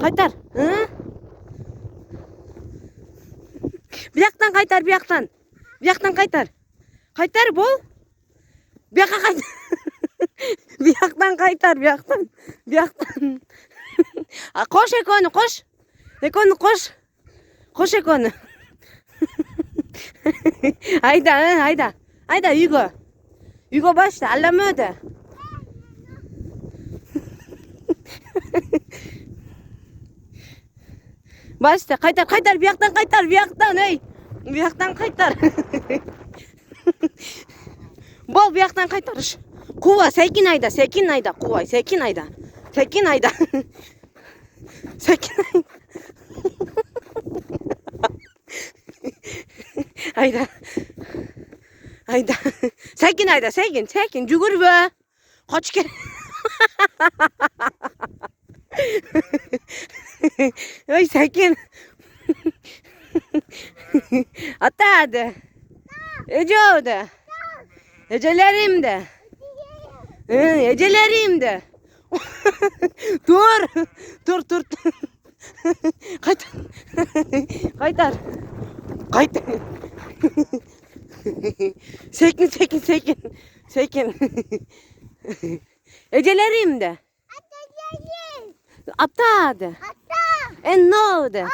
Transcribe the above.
Kaytar. Hı? Bir yaktan kaytar, bir yaktan. Bir yaktan kaytar. Kaytar bol. Bir yaktan kaytar. Bir yaktan kaytar, bir yaktan. Bir yaktan. Koş Ekonu, koş. Ekonu koş. Koş Ekonu. Hayda, hayda. Hayda Hugo. Hugo başla, anlamıyordu. Başla, kaytar, kaytar, bir yaktan kaytar, bir yaktan, hey. Bir yaktan kaytar. Bol bir yaktan kaytar. Kuva, sekin ayda, kuva, sekin ayda. Sekin ayda. Sekin ayda. Ayda. Ayda. Sekin ayda, sekin. Cugur be. Kaç kere. Ay sekin. Hatta hadi. Ece oldu. Ecelerim de. Ecelerim de. Dur. Dur. Kaytar. Kaytar. Kaytar. Sekin. Ecelerim de. Hatta hadi. En ne oldu?